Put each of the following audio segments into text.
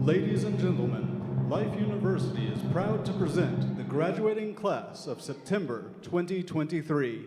Ladies and gentlemen, Life University is proud to present the graduating class of September 2023.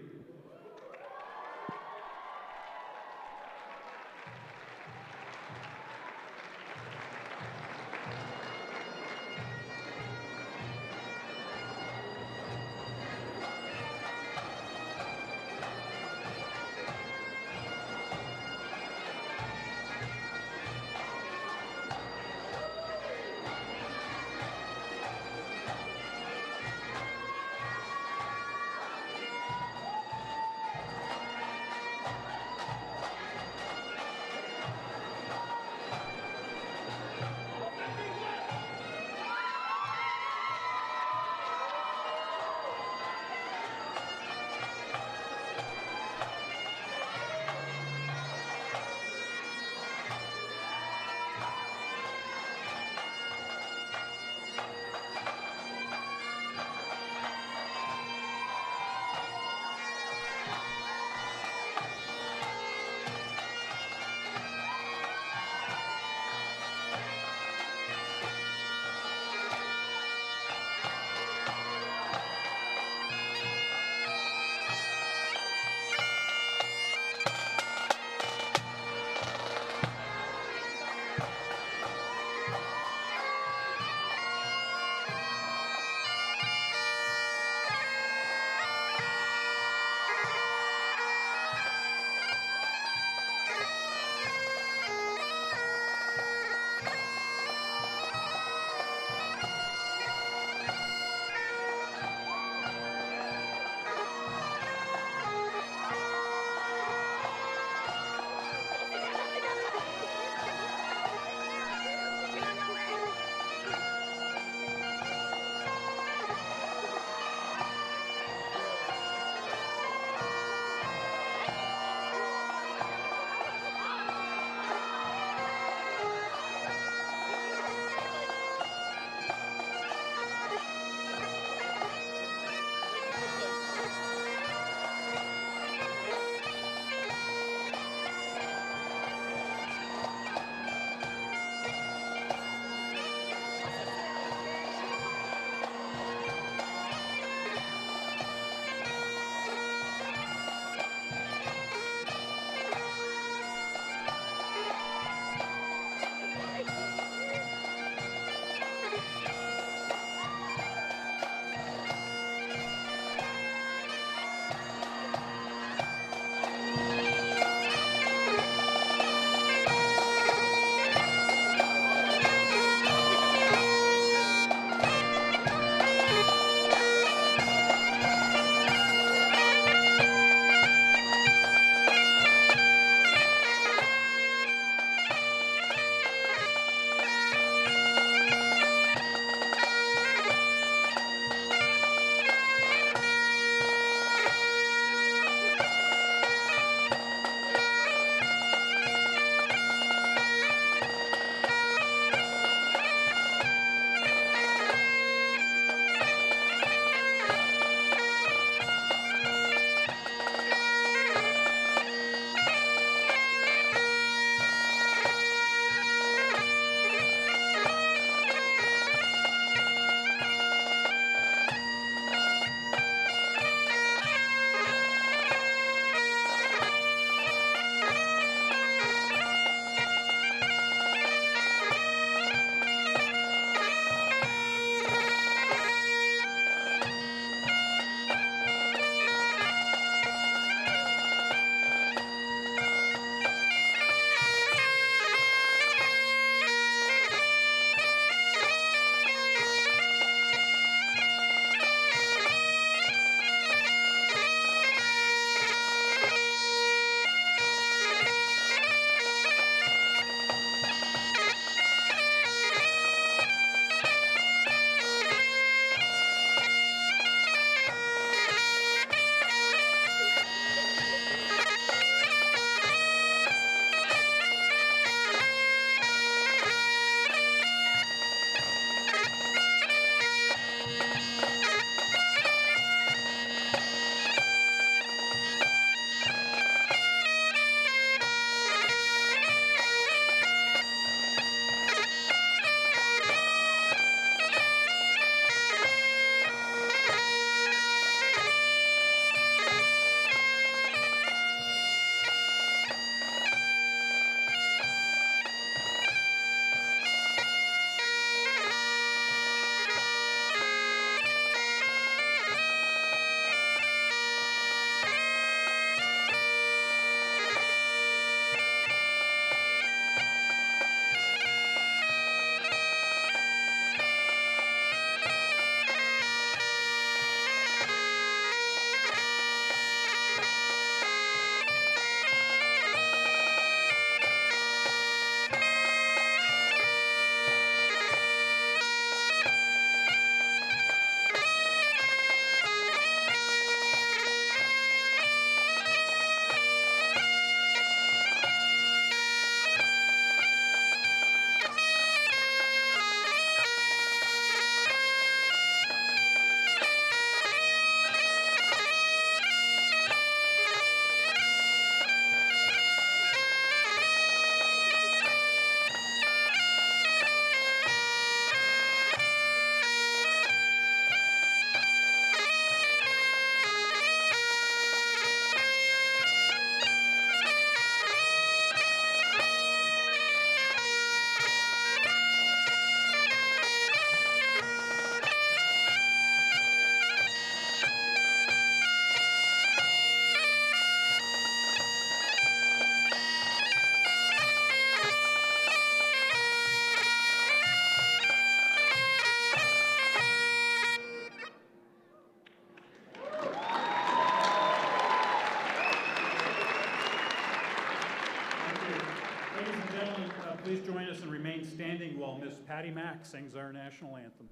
standing while Miss Patty Mack sings our national anthem.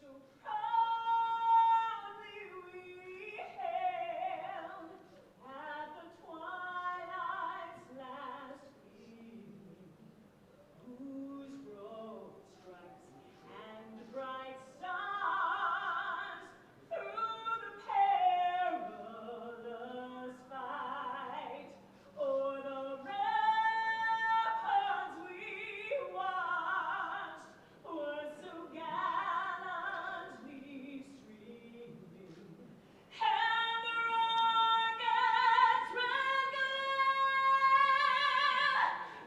So proudly we hailed at the twilight's last gleaming, whose broad stripes and bright stars through the perilous fight o'er the ramparts we watched were so gallantly streaming, and the rockets ran glare,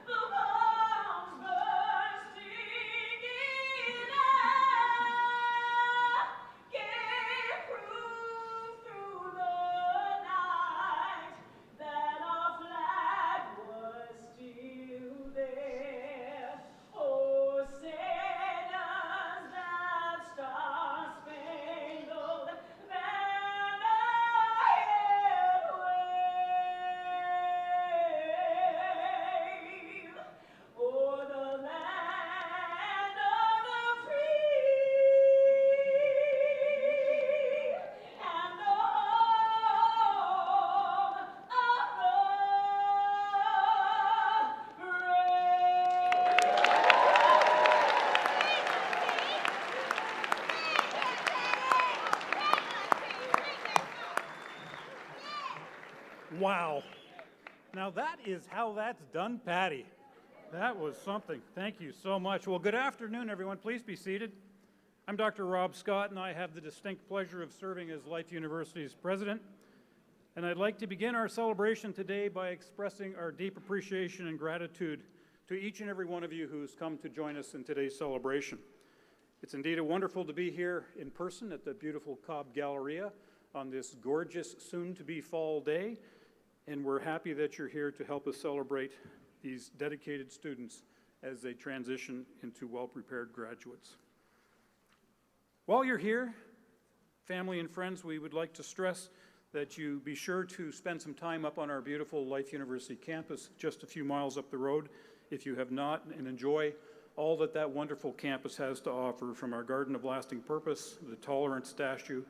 the bombs bursting in air, gave proof through the night that our flag was still there. Oh, say does that star-spangled banner yet wave o'er the land of the free and the home of the Wow. Now that is how that's done, Patty. That was something. Thank you so much. Well, good afternoon, everyone. Please be seated. I'm Dr. Rob Scott, and I have the distinct pleasure of serving as Life University's president. And I'd like to begin our celebration today by expressing our deep appreciation and gratitude to each and every one of you who's come to join us in today's celebration. It's indeed wonderful to be here in person at the beautiful Cobb Galleria on this gorgeous, soon-to-be fall day, and we're happy that you're here to help us celebrate these dedicated students as they transition into well-prepared graduates. While you're here, family and friends, we would like to stress that you be sure to spend some time up on our beautiful Life University campus just a few miles up the road if you have not, and enjoy all that that wonderful campus has to offer, from our Garden of Lasting Purpose, the Tolerance Statue,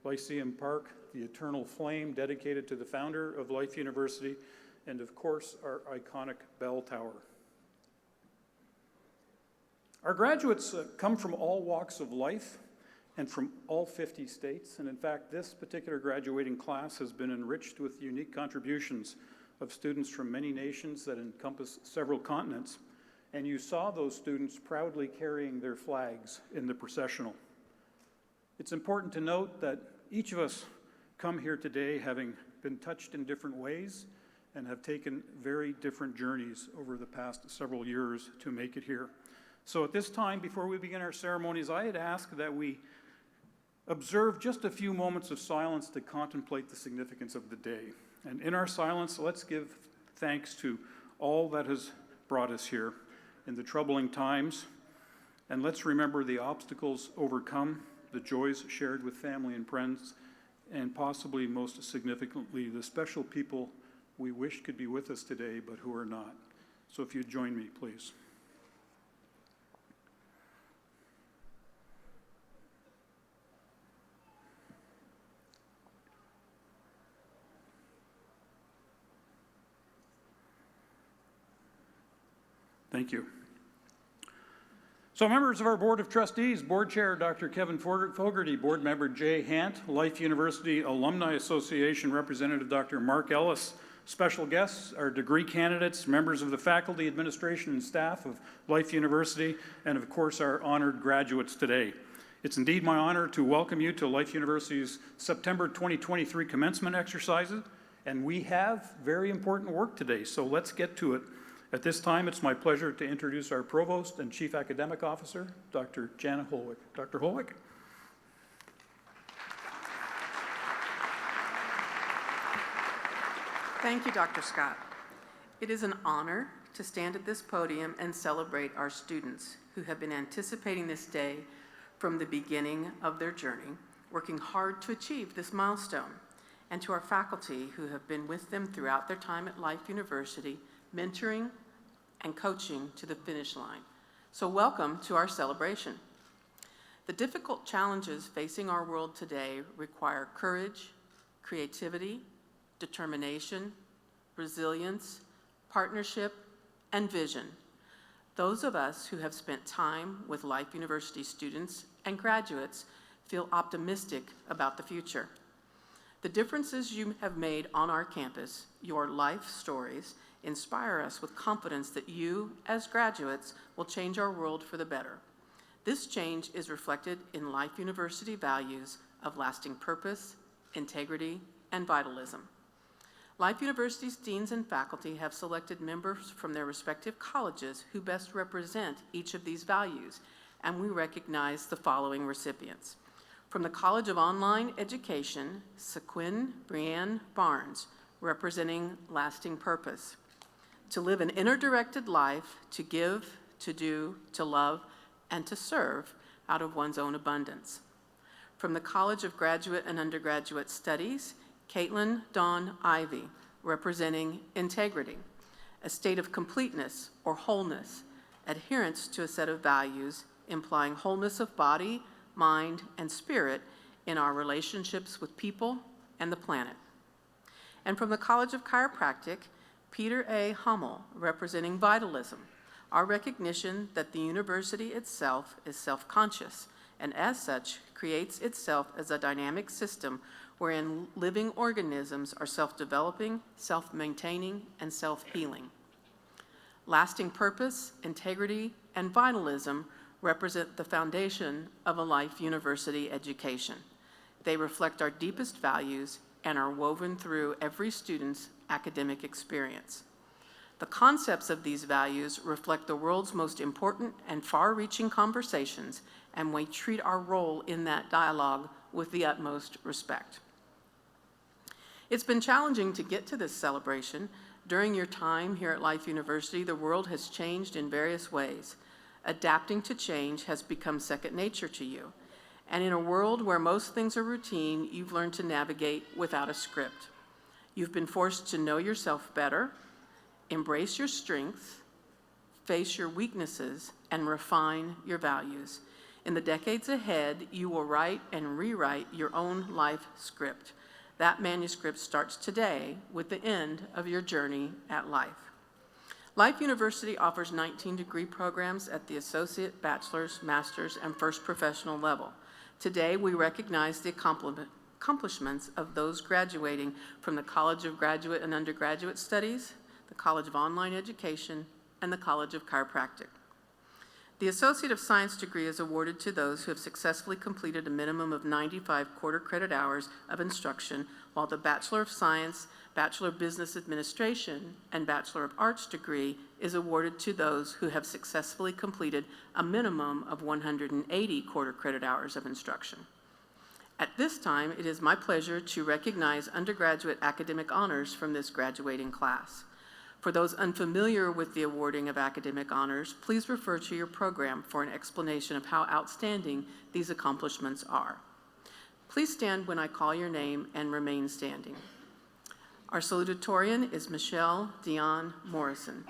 Lyceum Park, the Eternal Flame dedicated to the founder of Life University, and of course our iconic bell tower. Our graduates come from all walks of life and from all 50 states, and in fact this particular graduating class has been enriched with unique contributions of students from many nations that encompass several continents, and you saw those students proudly carrying their flags in the processional. It's important to note that each of us come here today having been touched in different ways and have taken very different journeys over the past several years to make it here. So at this time, before we begin our ceremonies, I had asked that we observe just a few moments of silence to contemplate the significance of the day. And in our silence, let's give thanks to all that has brought us here in the troubling times, and let's remember the obstacles overcome, the joys shared with family and friends, and possibly most significantly, the special people we wish could be with us today, but who are not. So if you'd join me, please. Thank you. So members of our Board of Trustees, Board Chair Dr. Kevin Fogarty, Board Member Jay Hant, Life University Alumni Association Representative Dr. Mark Ellis, special guests, our degree candidates, members of the faculty, administration, and staff of Life University, and of course our honored graduates today. It's indeed my honor to welcome you to Life University's September 2023 commencement exercises, and we have very important work today, so let's get to it At this time, it's my pleasure to introduce our Provost and Chief Academic Officer, Dr. Janet Holwick. Dr. Holwick. Thank you, Dr. Scott. It is an honor to stand at this podium and celebrate our students who have been anticipating this day from the beginning of their journey, working hard to achieve this milestone, and to our faculty who have been with them throughout their time at Life University, mentoring and coaching to the finish line. So welcome to our celebration. The difficult challenges facing our world today require courage, creativity, determination, resilience, partnership, and vision. Those of us who have spent time with Life University students and graduates feel optimistic about the future. The differences you have made on our campus, your life stories, inspire us with confidence that you, as graduates, will change our world for the better. This change is reflected in Life University values of lasting purpose, integrity, and vitalism. Life University's deans and faculty have selected members from their respective colleges who best represent each of these values, and we recognize the following recipients. From the College of Online Education, Sequin Brianne Barnes, representing lasting purpose. To live an inner-directed life, to give, to do, to love, and to serve out of one's own abundance. From the College of Graduate and Undergraduate Studies, Caitlin Dawn Ivy, representing integrity, a state of completeness or wholeness, adherence to a set of values implying wholeness of body, mind, and spirit in our relationships with people and the planet. And from the College of Chiropractic, Peter A. Hummel, representing vitalism, our recognition that the university itself is self-conscious and as such creates itself as a dynamic system wherein living organisms are self-developing, self-maintaining, and self-healing. Lasting purpose, integrity, and vitalism represent the foundation of a Life University education. They reflect our deepest values and are woven through every student's academic experience. The concepts of these values reflect the world's most important and far-reaching conversations, and we treat our role in that dialogue with the utmost respect. It's been challenging to get to this celebration. During your time here at Life University, the world has changed in various ways. Adapting to change has become second nature to you. And in a world where most things are routine, you've learned to navigate without a script. You've been forced to know yourself better, embrace your strengths, face your weaknesses, and refine your values. In the decades ahead, you will write and rewrite your own life script. That manuscript starts today with the end of your journey at life. Life University offers 19 degree programs at the associate, bachelor's, master's, and first professional level. Today, we recognize the accomplishments of those graduating from the College of Graduate and Undergraduate Studies, the College of Online Education, and the College of Chiropractic. The Associate of Science degree is awarded to those who have successfully completed a minimum of 95 quarter credit hours of instruction, while the Bachelor of Science, Bachelor of Business Administration, and Bachelor of Arts degree is awarded to those who have successfully completed a minimum of 180 quarter credit hours of instruction. At this time, it is my pleasure to recognize undergraduate academic honors from this graduating class. For those unfamiliar with the awarding of academic honors, please refer to your program for an explanation of how outstanding these accomplishments are. Please stand when I call your name and remain standing. Our salutatorian is Michelle Dion Morrison.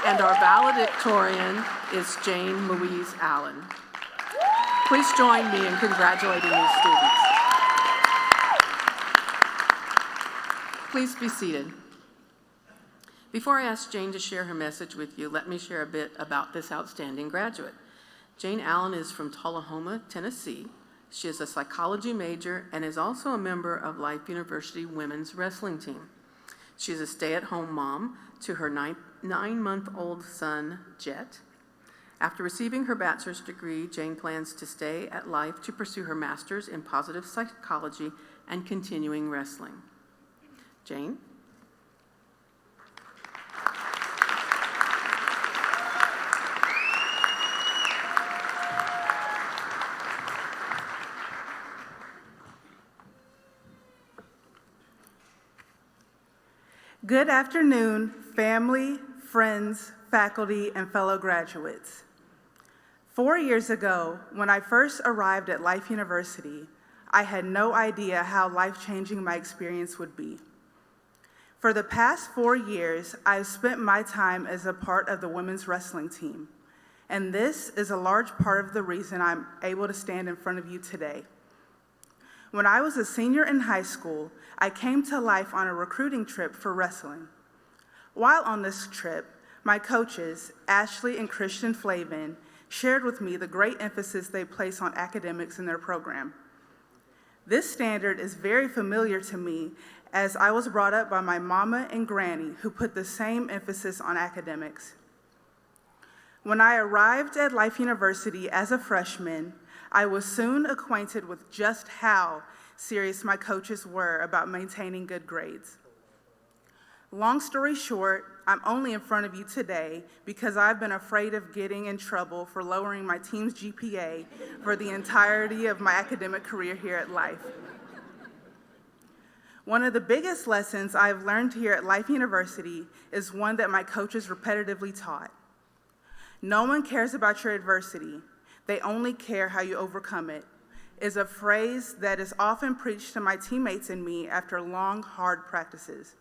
And our valedictorian is Jane Louise Allen. Please join me in congratulating these students. Please be seated. Before I ask Jane to share her message with you, let me share a bit about this outstanding graduate. Jane Allen is from Tullahoma, Tennessee. She is a psychology major and is also a member of Life University women's wrestling team. She is a stay-at-home mom to her nine-month-old son, Jet. After receiving her bachelor's degree, Jane plans to stay at Life to pursue her master's in positive psychology and continuing wrestling. Jane? Good afternoon, family, friends, faculty, and fellow graduates. 4 years ago, when I first arrived at Life University, I had no idea how life-changing my experience would be. For the past 4 years, I've spent my time as a part of the women's wrestling team, and this is a large part of the reason I'm able to stand in front of you today. When I was a senior in high school, I came to Life on a recruiting trip for wrestling. While on this trip, my coaches, Ashley and Christian Flavin, shared with me the great emphasis they place on academics in their program. This standard is very familiar to me as I was brought up by my mama and granny who put the same emphasis on academics. When I arrived at Life University as a freshman, I was soon acquainted with just how serious my coaches were about maintaining good grades. Long story short, I'm only in front of you today because I've been afraid of getting in trouble for lowering my team's GPA for the entirety of my academic career here at Life. One of the biggest lessons I've learned here at Life University is one that my coaches repetitively taught. No one cares about your adversity. They only care how you overcome it, is a phrase that is often preached to my teammates and me after long, hard practices.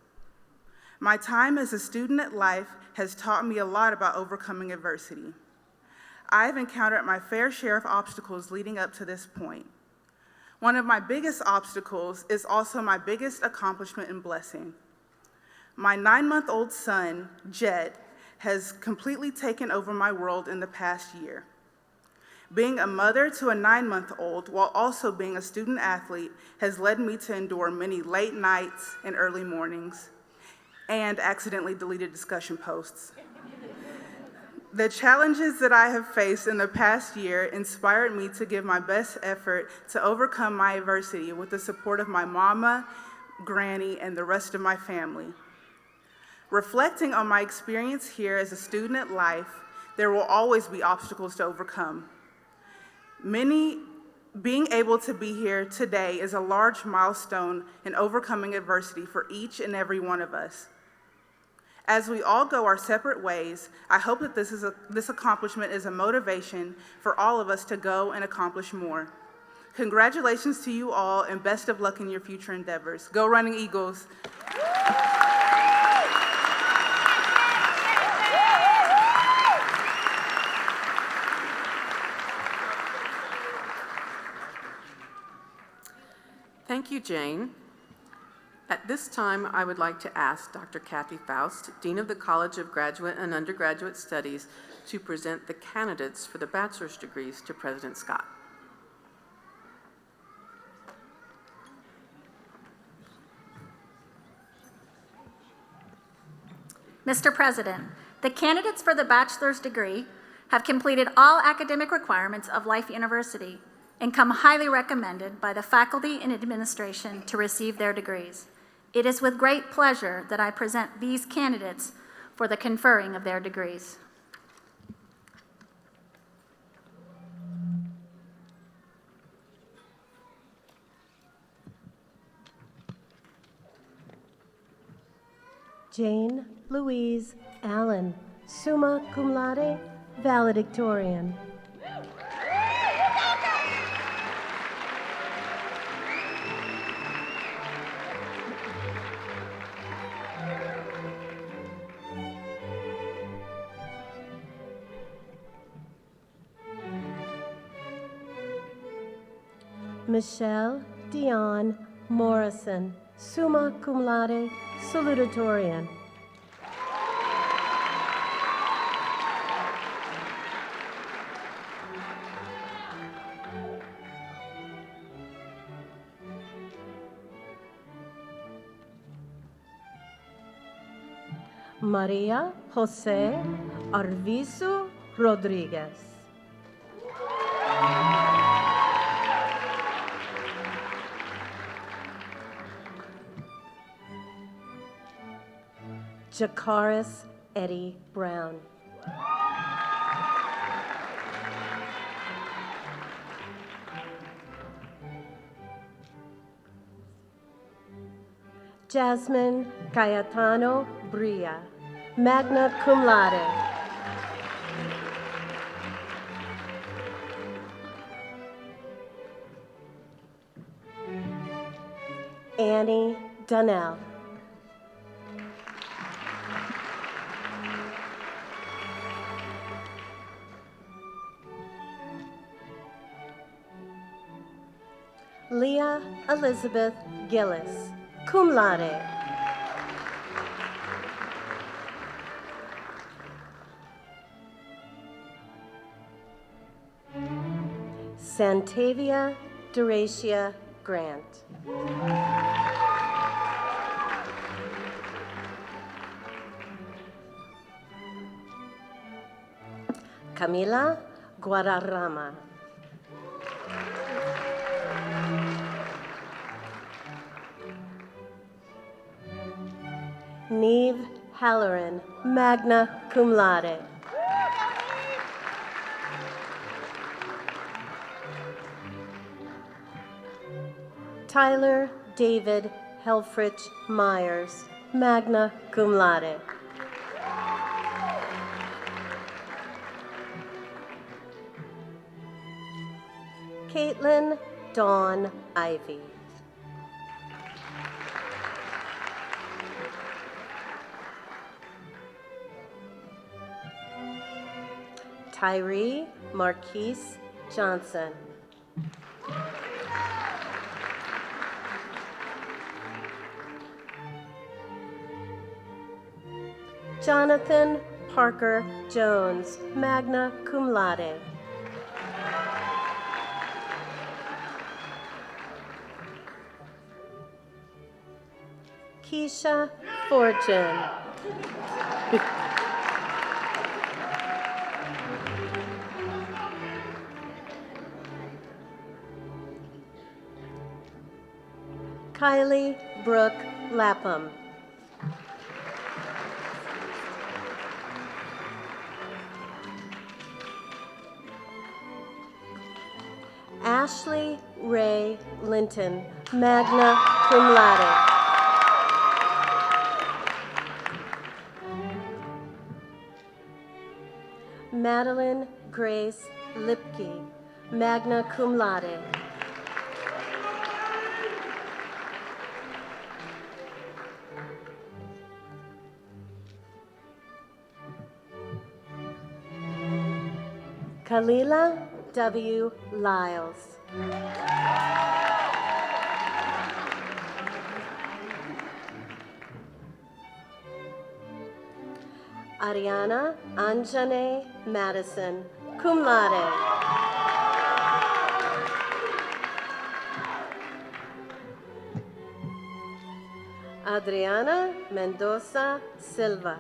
My time as a student at Life has taught me a lot about overcoming adversity. I've encountered my fair share of obstacles leading up to this point. One of my biggest obstacles is also my biggest accomplishment and blessing. My 9-month-old son, Jet, has completely taken over my world in the past year. Being a mother to a 9-month-old while also being a student athlete has led me to endure many late nights and early mornings, and accidentally deleted discussion posts. The challenges that I have faced in the past year inspired me to give my best effort to overcome my adversity with the support of my mama, granny, and the rest of my family. Reflecting on my experience here as a student at Life, there will always be obstacles to overcome. Being able to be here today is a large milestone in overcoming adversity for each and every one of us. As we all go our separate ways, I hope that this accomplishment is a motivation for all of us to go and accomplish more. Congratulations to you all, and best of luck in your future endeavors. Go Running Eagles. Thank you, Jane. At this time, I would like to ask Dr. Kathy Faust, Dean of the College of Graduate and Undergraduate Studies, to present the candidates for the bachelor's degrees to President Scott. Mr. President, the candidates for the bachelor's degree have completed all academic requirements of Life University and come highly recommended by the faculty and administration to receive their degrees. It is with great pleasure that I present these candidates for the conferring of their degrees. Jane Louise Allen, summa cum laude, valedictorian. Michelle Dion Morrison, summa cum laude, salutatorian. Maria Jose Arvizu Rodriguez. Jakaris Eddie Brown. Jasmine Cayetano Bria, magna cum laude. Annie Donnell. Leah Elizabeth Gillis, cum laude. Santavia Duracia Grant. Camila Guadarrama. Neve Halloran, magna cum laude. Tyler David Helfrich Myers, magna cum laude. Caitlin Dawn Ivy. Tyree Marquise Johnson. Jonathan Parker Jones, magna cum laude. Keisha Fortune. Kylie Brooke Lapham. Ashley Ray Linton, magna cum laude. Madeline Grace Lipke, magna cum laude. Kalila W. Lyles. Ariana Anjane Madison, cum laude. Adriana Mendoza Silva.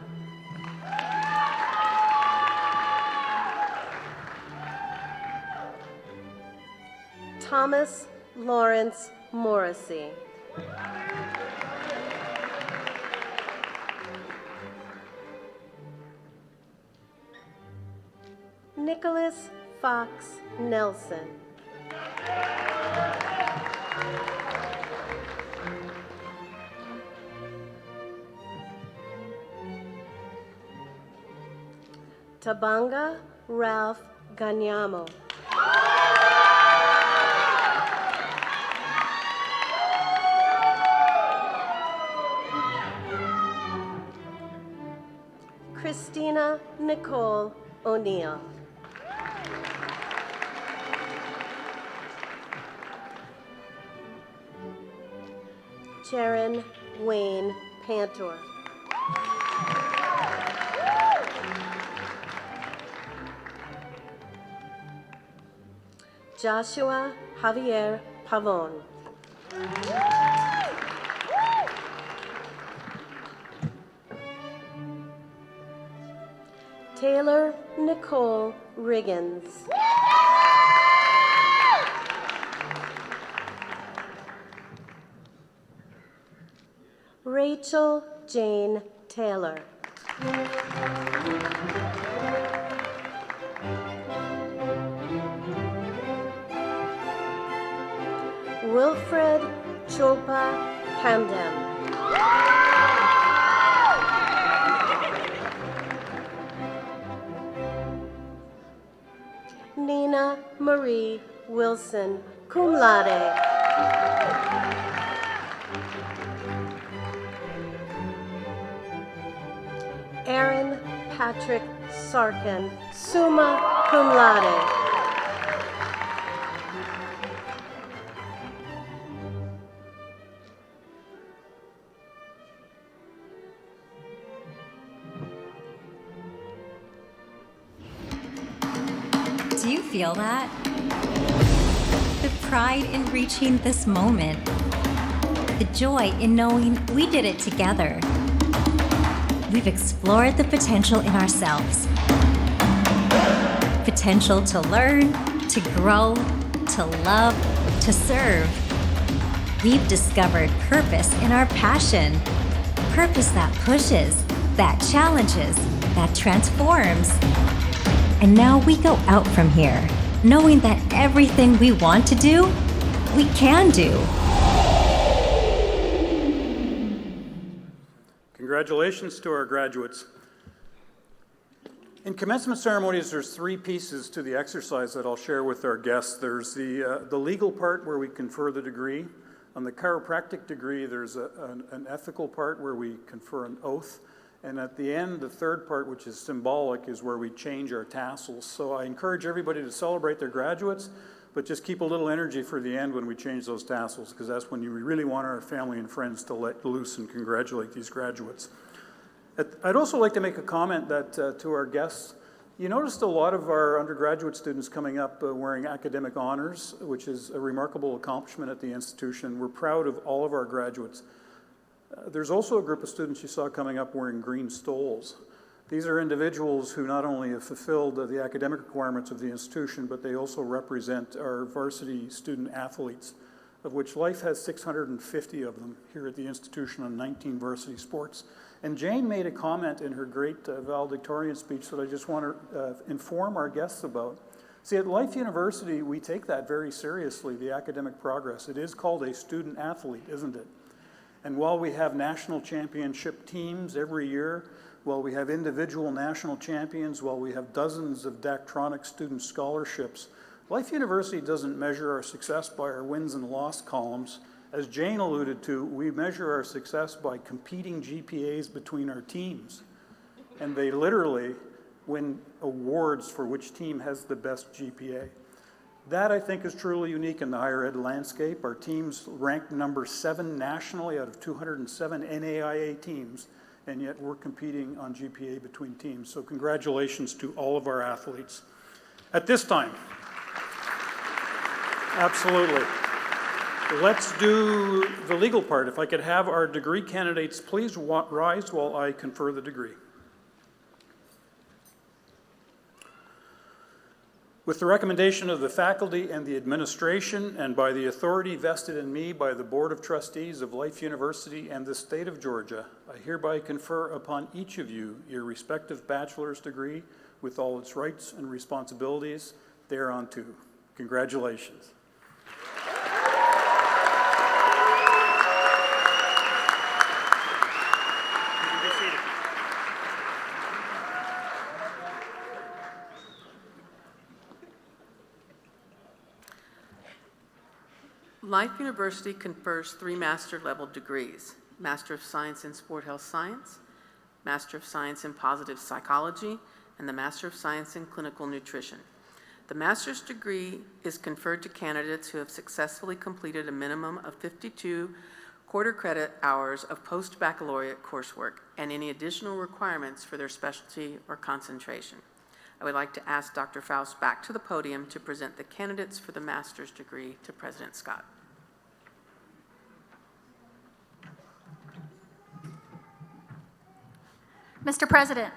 Thomas Lawrence Morrissey. Nicholas Fox Nelson. Tabanga Ralph Ganyamo. Christina Nicole O'Neill. Sharon Wayne Pantor. Joshua Javier Pavon. Taylor Nicole Riggins. Rachel Jane Taylor. Wilfred Chopa Hamdam. Nina Marie Wilson, cum laude. Aaron Patrick Sarkin, summa cum laude. Do you feel that? The pride in reaching this moment. The joy in knowing we did it together. We've explored the potential in ourselves. Potential to learn, to grow, to love, to serve. We've discovered purpose in our passion. Purpose that pushes, that challenges, that transforms. And now we go out from here, knowing that everything we want to do, we can do. Congratulations to our graduates. In commencement ceremonies, there's three pieces to the exercise that I'll share with our guests. There's the legal part where we confer the degree. On the chiropractic degree, there's an ethical part where we confer an oath. And at the end, the third part, which is symbolic, is where we change our tassels. So I encourage everybody to celebrate their graduates, but just keep a little energy for the end when we change those tassels, because that's when you really want our family and friends to let loose and congratulate these graduates. I'd also like to make a comment that to our guests, you noticed a lot of our undergraduate students coming up wearing academic honors, which is a remarkable accomplishment at the institution. We're proud of all of our graduates. There's also a group of students you saw coming up wearing green stoles. These are individuals who not only have fulfilled the academic requirements of the institution, but they also represent our varsity student athletes, of which Life has 650 of them here at the institution on 19 varsity sports. And Jane made a comment in her great valedictorian speech that I just want to inform our guests about. See, at Life University, we take that very seriously, the academic progress. It is called a student athlete, isn't it? And while we have national championship teams every year, while we have individual national champions, while we have dozens of Dactronic student scholarships, Life University doesn't measure our success by our wins and loss columns. As Jane alluded to, we measure our success by competing GPAs between our teams. And they literally win awards for which team has the best GPA. That, I think, is truly unique in the higher ed landscape. Our teams ranked number 7 nationally out of 207 NAIA teams, and yet we're competing on GPA between teams. So congratulations to all of our athletes. At this time, absolutely. Let's do the legal part. If I could have our degree candidates please rise while I confer the degree. With the recommendation of the faculty and the administration, and by the authority vested in me by the Board of Trustees of Life University and the state of Georgia, I hereby confer upon each of you your respective bachelor's degree with all its rights and responsibilities thereunto. Congratulations. Life University confers 3 master-level degrees: Master of Science in Sport Health Science, Master of Science in Positive Psychology, and the Master of Science in Clinical Nutrition. The master's degree is conferred to candidates who have successfully completed a minimum of 52 quarter credit hours of post-baccalaureate coursework and any additional requirements for their specialty or concentration. I would like to ask Dr. Faust back to the podium to present the candidates for the master's degree to President Scott. Mr. President,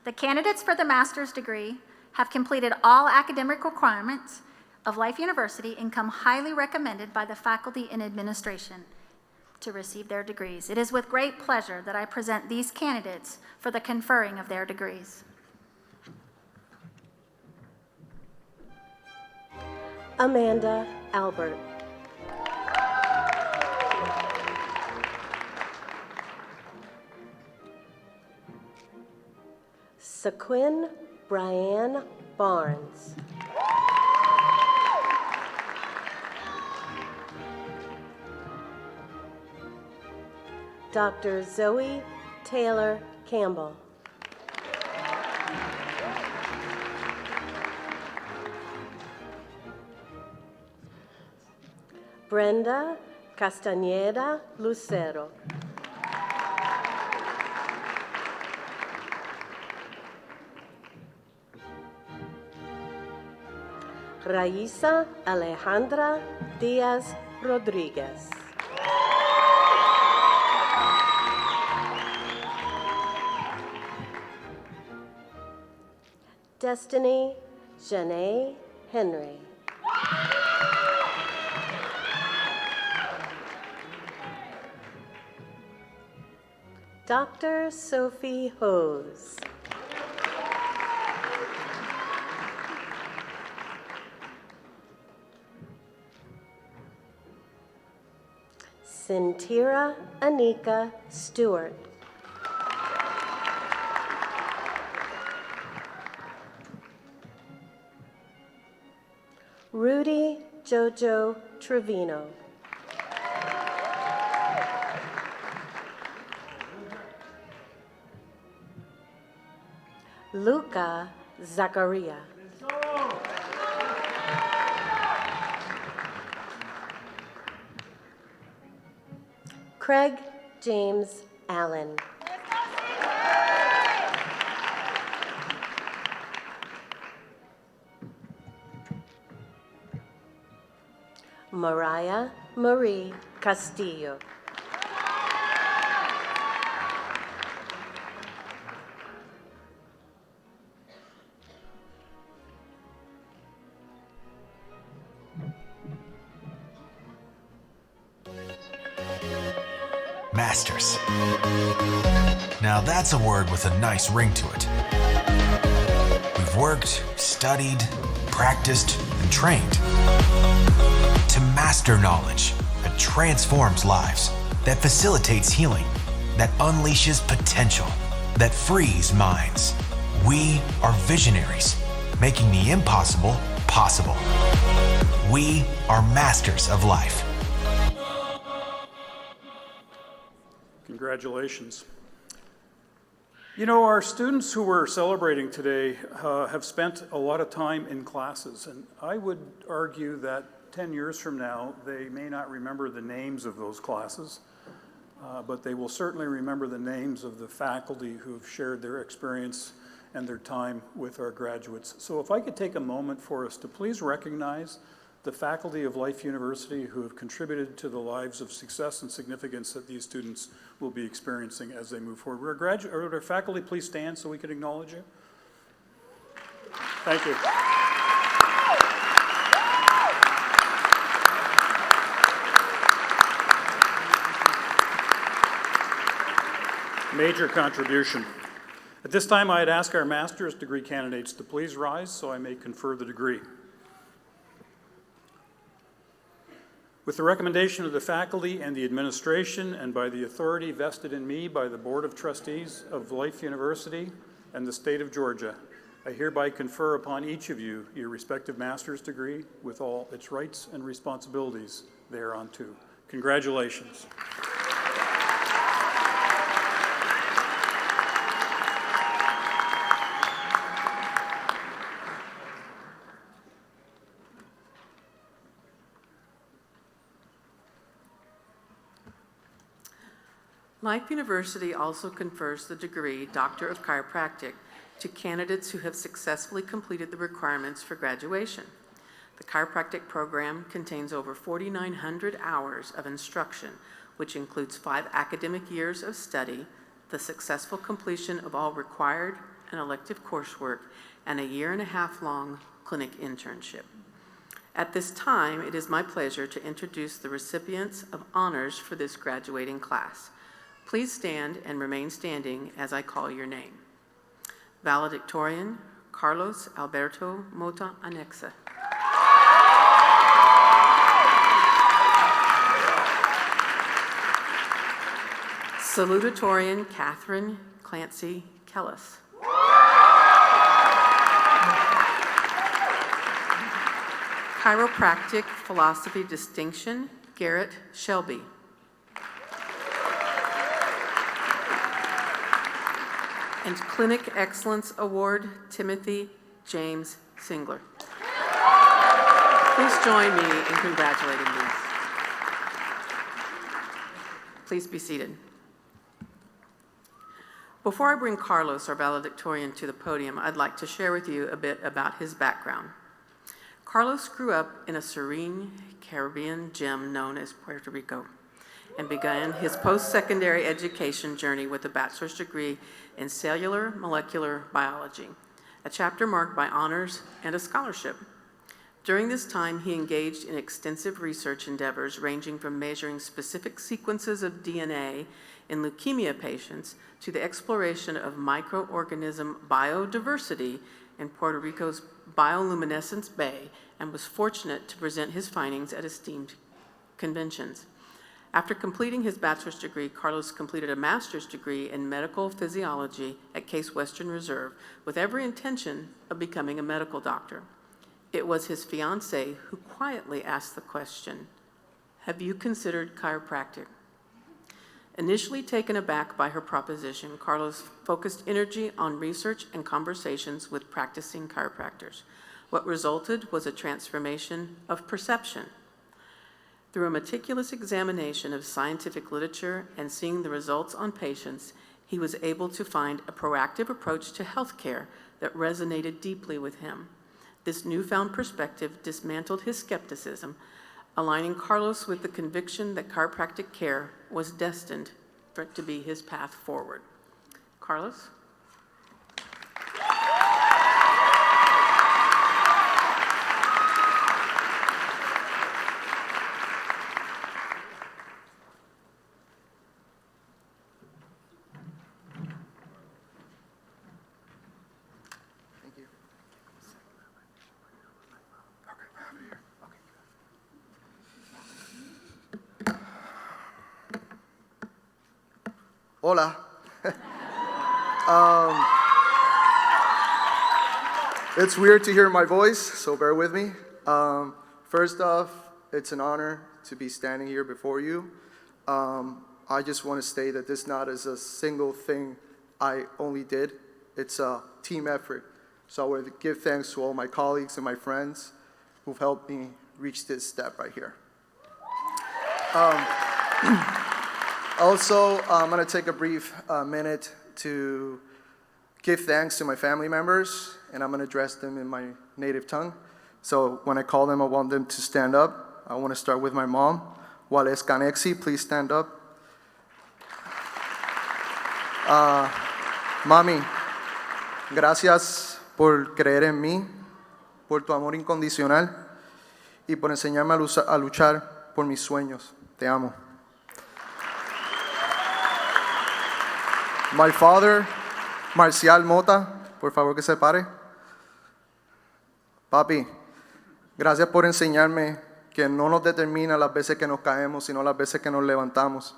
the candidates for the master's degree have completed all academic requirements of Life University and come highly recommended by the faculty and administration to receive their degrees. It is with great pleasure that I present these candidates for the conferring of their degrees. Amanda Albert. Sequin Brianne Barnes. Dr. Zoe Taylor Campbell. Brenda Castañeda Lucero. Raisa Alejandra Diaz Rodriguez. Destiny Janae Henry. Dr. Sophie Hose. Sintira Anika Stewart. Rudy Jojo Trevino. Luca Zacharia. Craig James Allen. Mariah Marie Castillo. Masters. Now that's a word with a nice ring to it. We've worked, studied, practiced, and trained to master knowledge that transforms lives, that facilitates healing, that unleashes potential, that frees minds. We are visionaries, making the impossible possible. We are masters of life. Congratulations. You know, our students who we're celebrating today have spent a lot of time in classes, and I would argue that 10 years from now, they may not remember the names of those classes, but they will certainly remember the names of the faculty who have shared their experience and their time with our graduates. So if I could take a moment for us to please recognize the faculty of Life University who have contributed to the lives of success and significance that these students will be experiencing as they move forward. Would our faculty please stand so we can acknowledge you? Thank you. Major contribution. At this time, I'd ask our master's degree candidates to please rise so I may confer the degree. With the recommendation of the faculty and the administration, and by the authority vested in me by the Board of Trustees of Life University and the state of Georgia, I hereby confer upon each of you your respective master's degree with all its rights and responsibilities thereunto. Congratulations. Life University also confers the degree Doctor of Chiropractic to candidates who have successfully completed the requirements for graduation. The chiropractic program contains over 4,900 hours of instruction, which includes 5 academic years of study, the successful completion of all required and elective coursework, and a 1.5-year-long clinic internship. At this time, it is my pleasure to introduce the recipients of honors for this graduating class. Please stand and remain standing as I call your name. Valedictorian, Carlos Alberto Mota Anexa. Salutatorian, Catherine Clancy Kellis. Chiropractic Philosophy Distinction, Garrett Shelby. And Clinic Excellence Award, Timothy James Singler. Please join me in congratulating these. Please be seated. Before I bring Carlos, our valedictorian, to the podium, I'd like to share with you a bit about his background. Carlos grew up in a serene Caribbean gem known as Puerto Rico and began his post-secondary education journey with a bachelor's degree in cellular molecular biology, a chapter marked by honors and a scholarship. During this time, he engaged in extensive research endeavors ranging from measuring specific sequences of DNA in leukemia patients to the exploration of microorganism biodiversity in Puerto Rico's bioluminescence bay, and was fortunate to present his findings at esteemed conventions. After completing his bachelor's degree, Carlos completed a master's degree in medical physiology at Case Western Reserve with every intention of becoming a medical doctor. It was his fiancée who quietly asked the question, "Have you considered chiropractic?" Initially taken aback by her proposition, Carlos focused energy on research and conversations with practicing chiropractors. What resulted was a transformation of perception. Through a meticulous examination of scientific literature and seeing the results on patients, he was able to find a proactive approach to healthcare that resonated deeply with him. This newfound perspective dismantled his skepticism, aligning Carlos with the conviction that chiropractic care was destined for it to be his path forward. Carlos? Hola. It's weird to hear my voice, so bear with me. First off, it's an honor to be standing here before you. I just want to state that this not is a single thing I only did. It's a team effort. So I want to give thanks to all my colleagues and my friends who've helped me reach this step right here. Also, I'm going to take a brief minute to give thanks to my family members, and I'm going to address them in my native tongue. So when I call them, I want them to stand up. I want to start with my mom. Wales Canexi, please stand up. Mami, gracias por creer en mí, por tu amor incondicional y por enseñarme a luchar por mis sueños. Te amo. My father, Marcial Mota, por favor que se pare. Papi, gracias por enseñarme que no nos determina las veces que nos caemos, sino las veces que nos levantamos.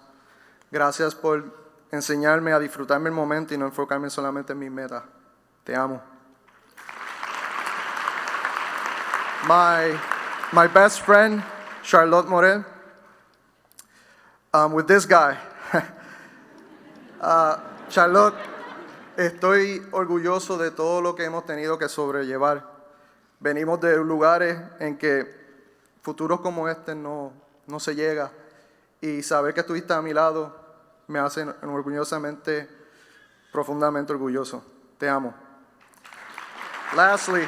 Gracias por enseñarme a disfrutarme el momento y no enfocarme solamente en mis metas. Te amo. My best friend, Charlotte Morel. With this guy. Charlotte, estoy orgulloso de todo lo que hemos tenido que sobrellevar. Venimos de lugares en que futuros como este no se llega, y saber que estuviste a mi lado me hace orgullosamente, profundamente orgulloso. Te amo. Lastly,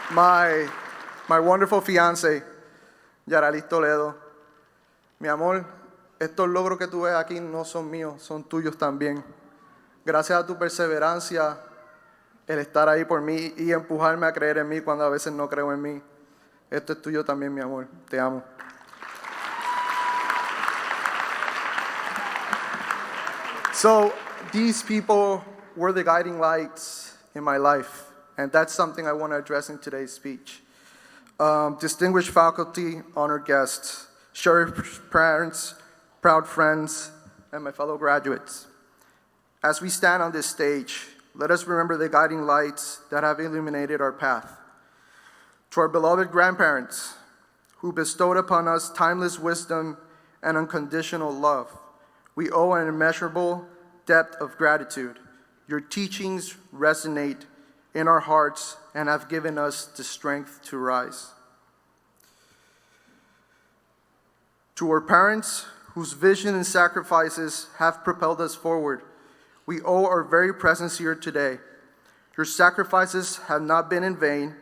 my wonderful fiancé, Yaralis Toledo. Mi amor, estos logros que tú ves aquí no son míos, son tuyos también. Gracias a tu perseverancia, el estar ahí por mí y empujarme a creer en mí cuando a veces no creo en mí. Esto es tuyo también, mi amor. Te amo. So, these people were the guiding lights in my life, and that's something I want to address in today's speech. Distinguished faculty, honored guests, cherished parents, proud friends, and my fellow graduates. As we stand on this stage, let us remember the guiding lights that have illuminated our path. To our beloved grandparents, who bestowed upon us timeless wisdom and unconditional love, we owe an immeasurable depth of gratitude. Your teachings resonate in our hearts and have given us the strength to rise. To our parents, whose vision and sacrifices have propelled us forward, we owe our very presence here today. Your sacrifices have not been in vain.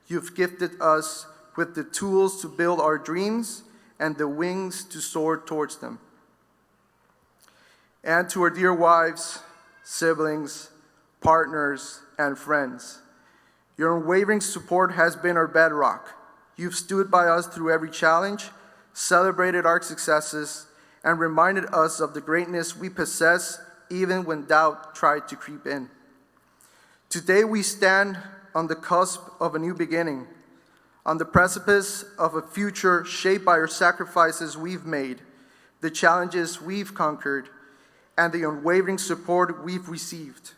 You've gifted us with the tools to build our dreams and the wings to soar towards them. And to our dear wives, siblings, partners, and friends, your unwavering support has been our bedrock. You've stood by us through every challenge, celebrated our successes, and reminded us of the greatness we possess even when doubt tried to creep in. Today we stand on the cusp of a new beginning, on the precipice of a future shaped by our sacrifices we've made, the challenges we've conquered, and the unwavering support we've received.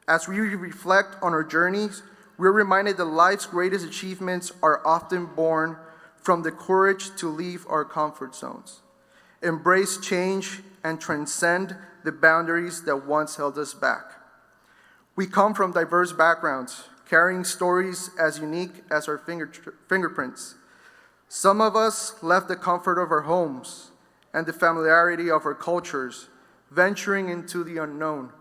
As we reflect on our journeys, we're reminded that life's greatest achievements are often born from the courage to leave our comfort zones, embrace change, and transcend the boundaries that once held us back. We come from diverse backgrounds, carrying stories as unique as our fingerprints. Some of us left the comfort of our homes and the familiarity of our cultures, venturing into the unknown,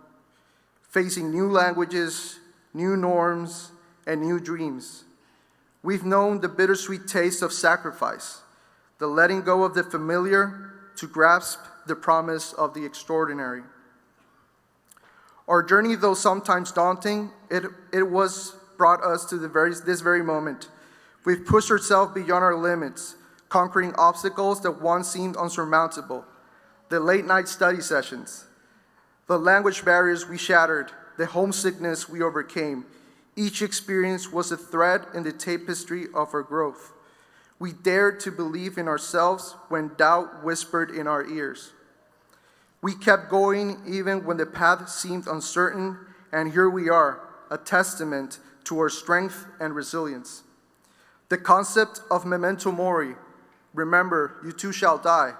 facing new languages, new norms, and new dreams. We've known the bittersweet taste of sacrifice, the letting go of the familiar to grasp the promise of the extraordinary. Our journey, though sometimes daunting, it was brought us to this very moment. We've pushed ourselves beyond our limits, conquering obstacles that once seemed unsurmountable. The late-night study sessions, the language barriers we shattered, the homesickness we overcame. Each experience was a thread in the tapestry of our growth. We dared to believe in ourselves when doubt whispered in our ears. We kept going even when the path seemed uncertain, and here we are, a testament to our strength and resilience. The concept of memento mori, remember, you too shall die,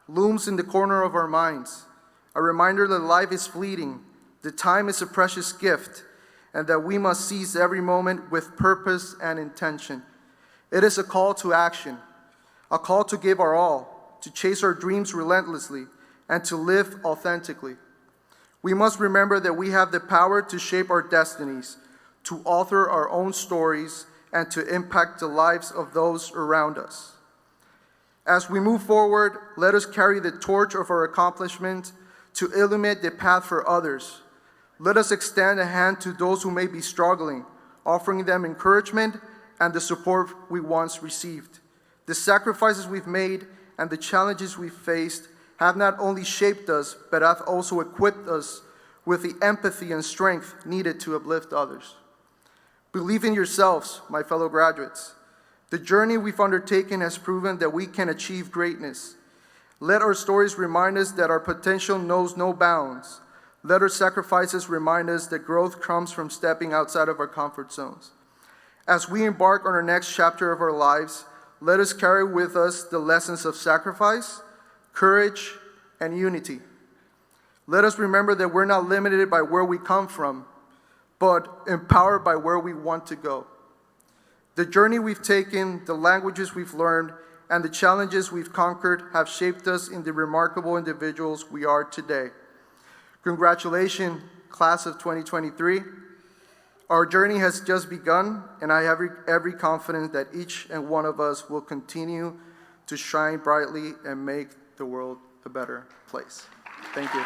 looms in the corner of our minds, a reminder that life is fleeting, that time is a precious gift, and that we must seize every moment with purpose and intention. It is a call to action, a call to give our all, to chase our dreams relentlessly, and to live authentically. We must remember that we have the power to shape our destinies, to author our own stories, and to impact the lives of those around us. As we move forward, let us carry the torch of our accomplishment to illuminate the path for others. Let us extend a hand to those who may be struggling, offering them encouragement and the support we once received. The sacrifices we've made and the challenges we've faced have not only shaped us, but have also equipped us with the empathy and strength needed to uplift others. Believe in yourselves, my fellow graduates. The journey we've undertaken has proven that we can achieve greatness. Let our stories remind us that our potential knows no bounds. Let our sacrifices remind us that growth comes from stepping outside of our comfort zones. As we embark on our next chapter of our lives, let us carry with us the lessons of sacrifice, courage, and unity. Let us remember that we're not limited by where we come from, but empowered by where we want to go. The journey we've taken, the languages we've learned, and the challenges we've conquered have shaped us into the remarkable individuals we are today. Congratulations, class of 2023. Our journey has just begun, and I have every confidence that each and one of us will continue to shine brightly and make the world a better place. Thank you.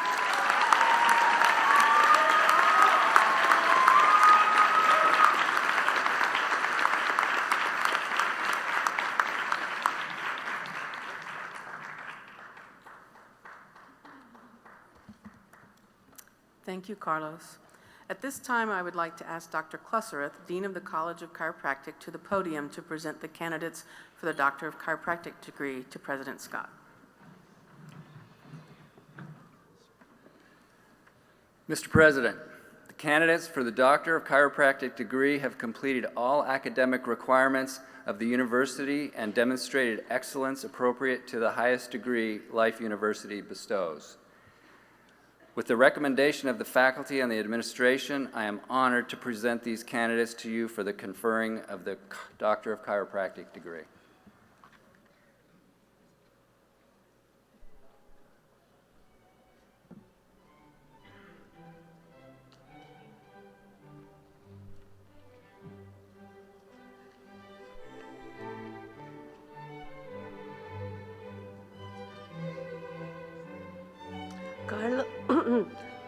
Thank you, Carlos. At this time, I would like to ask Dr. Klussereth, Dean of the College of Chiropractic, to the podium to present the candidates for the Doctor of Chiropractic degree to President Scott. Mr. President, the candidates for the Doctor of Chiropractic degree have completed all academic requirements of the university and demonstrated excellence appropriate to the highest degree Life University bestows. With the recommendation of the faculty and the administration, I am honored to present these candidates to you for the conferring of the Doctor of Chiropractic degree.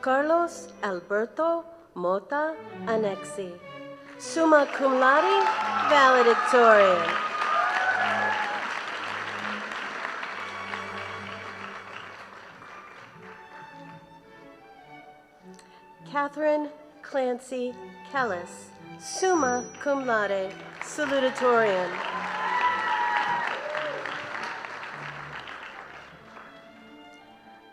Carlos Alberto Mota Anexi, summa cum laude, valedictorian. Catherine Clancy Kellis, summa cum laude, salutatorian.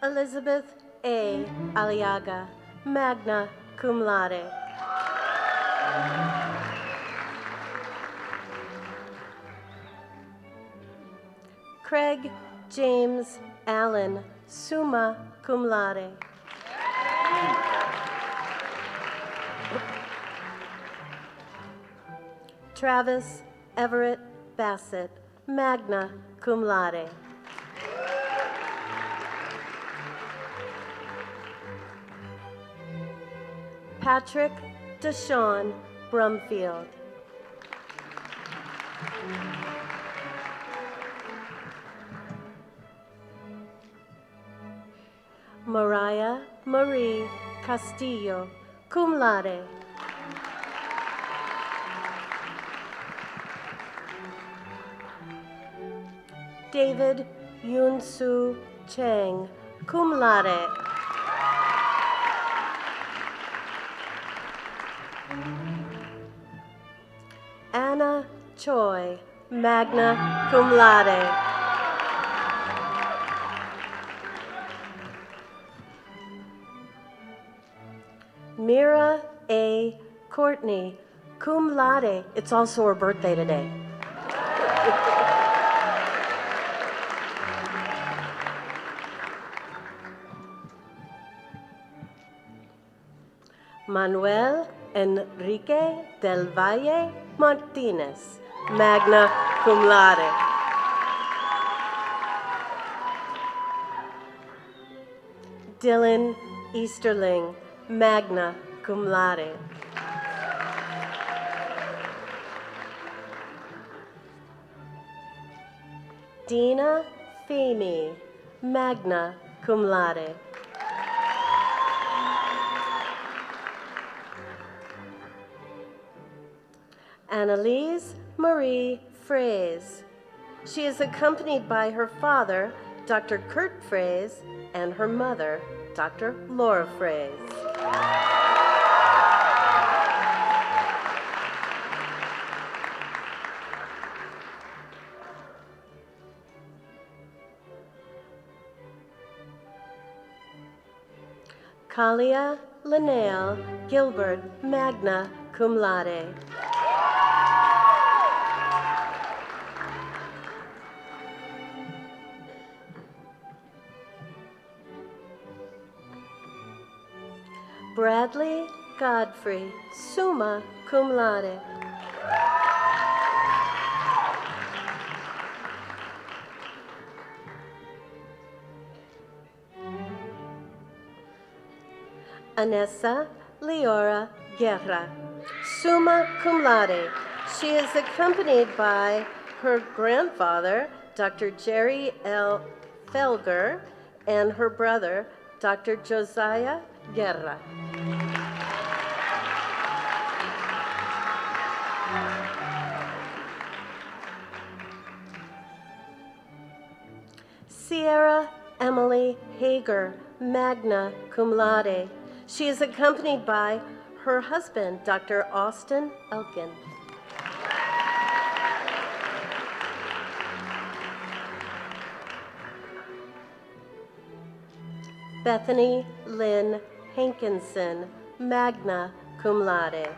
Elizabeth A. Aliaga, magna cum laude. Craig James Allen, summa cum laude. Travis Everett Bassett, magna cum laude. Patrick Deshawn Brumfield. Mariah Marie Castillo, cum laude. David Yunsu Chang, cum laude. Anna Choi, magna cum laude. Mira A. Courtney, cum laude. It's also her birthday today. Manuel Enrique del Valle Martinez, magna cum laude. Dylan Easterling, magna cum laude. Dina Fahmy, magna cum laude. Annalise Marie Fraze. She is accompanied by her father, Dr. Kurt Fraze, and her mother, Dr. Laura Fraze. Kalia Linnell Gilbert, magna cum laude. Bradley Godfrey, summa cum laude. Anessa Leora Guerra, summa cum laude. She is accompanied by her grandfather, Dr. Jerry L. Felger, and her brother, Dr. Josiah Guerra. Sierra Emily Hager, magna cum laude. She is accompanied by her husband, Dr. Austin Elkin. Bethany Lynn Hankinson, magna cum laude.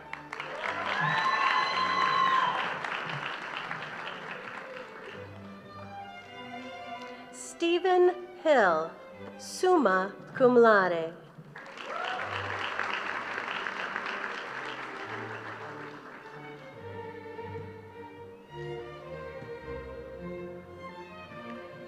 Stephen Hill, summa cum laude.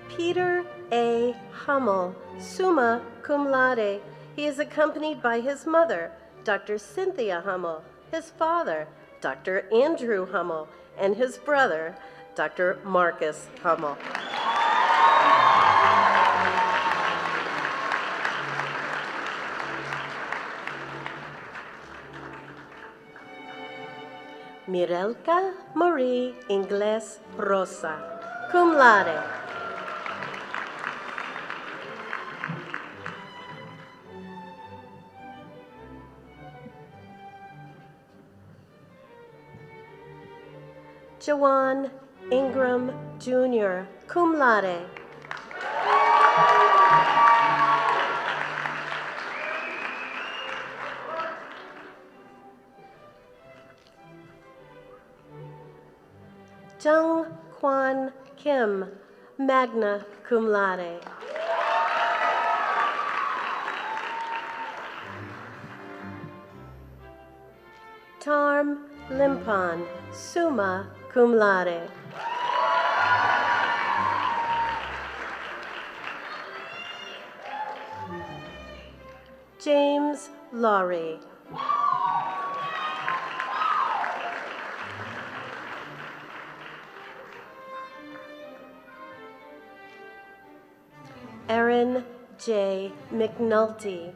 Peter A. Hummel, summa cum laude. He is accompanied by his mother, Dr. Cynthia Hummel, his father, Dr. Andrew Hummel, and his brother, Dr. Marcus Hummel. Mirelka Marie Ingles Rosa, cum laude. Jawan Ingram Jr., cum laude. Jung Kwan Kim, magna cum laude. Tarm Limpan, summa cum laude. James Laurie. Erin J. McNulty.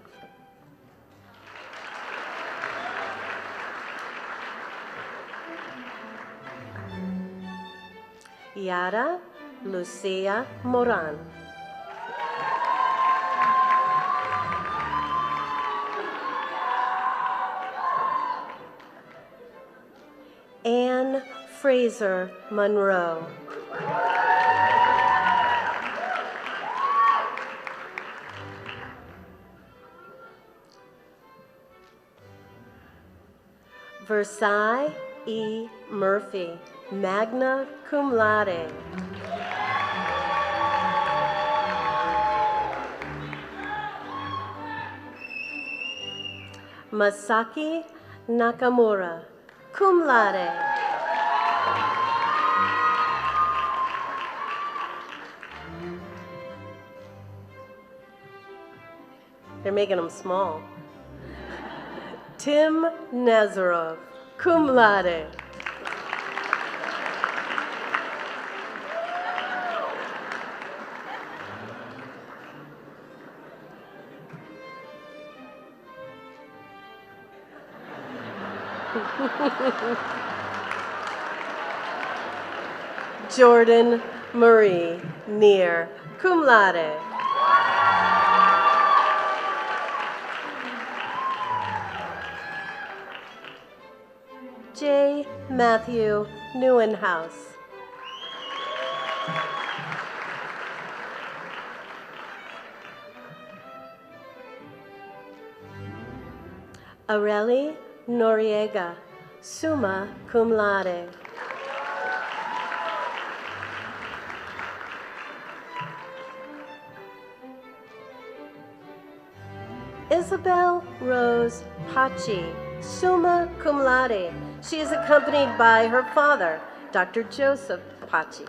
Yara Lucia Moran. Anne Fraser Monroe. Versailles E. Murphy, magna cum laude. Masaki Nakamura, cum laude. They're making them small. Tim Nazarov, cum laude. Jordan Marie Neer, cum laude. J. Matthew Neuenhouse. Areli Noriega, summa cum laude. Isabel Rose Pachi, summa cum laude. She is accompanied by her father, Dr. Joseph Pachi.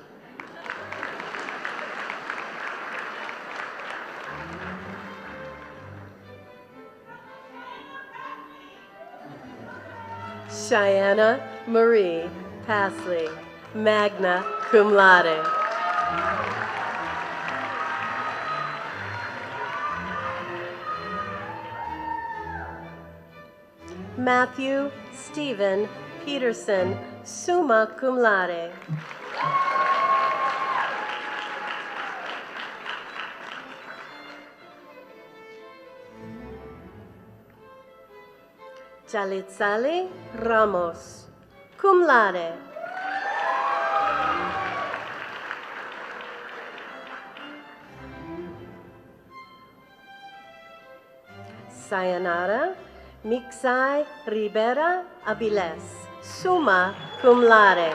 Cheyenne Marie Pasley, magna cum laude. Matthew Stephen Peterson, summa cum laude. Jalitzali Ramos, cum laude. Sayonara Mixay Rivera Aviles, summa cum laude.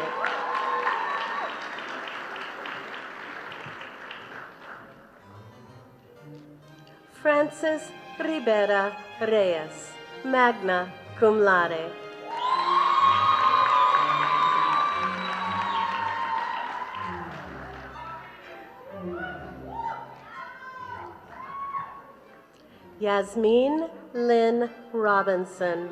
Francis Rivera Reyes, magna cum laude. Yasmin Lynn Robinson.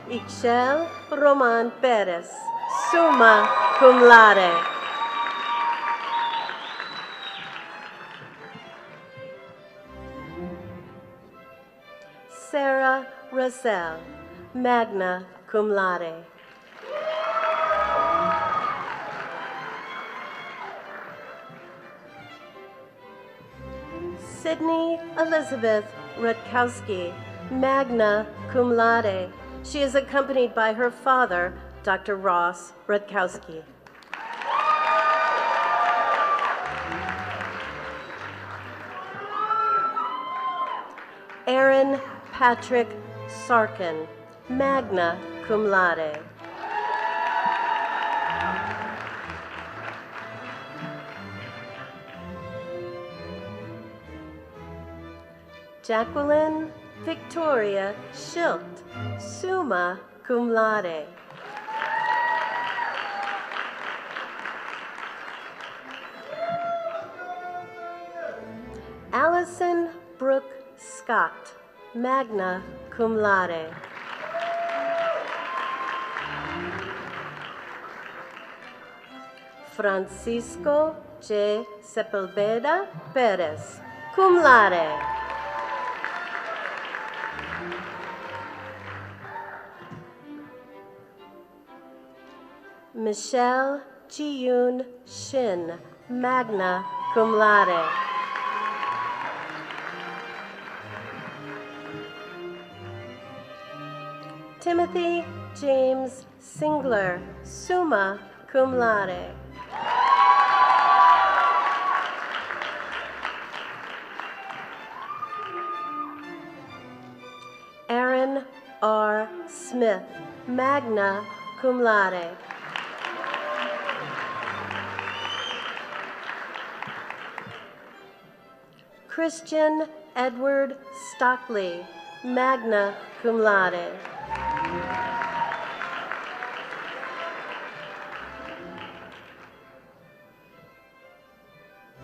Ixchel Roman Perez, summa cum laude. Sarah Russell, magna cum laude. Sydney Elizabeth Rutkowski, magna cum laude. She is accompanied by her father, Dr. Ross Rutkowski. Aaron Patrick Sarkin, magna cum laude. Jacqueline Victoria Schilt, summa cum laude. Allison Brooke Scott, magna cum laude. Francisco J. Sepulveda Perez, cum laude. Michelle Ji-yoon Shin, magna cum laude. Timothy James Singler, summa cum laude. Aaron R. Smith, magna cum laude. Christian Edward Stockley, magna cum laude.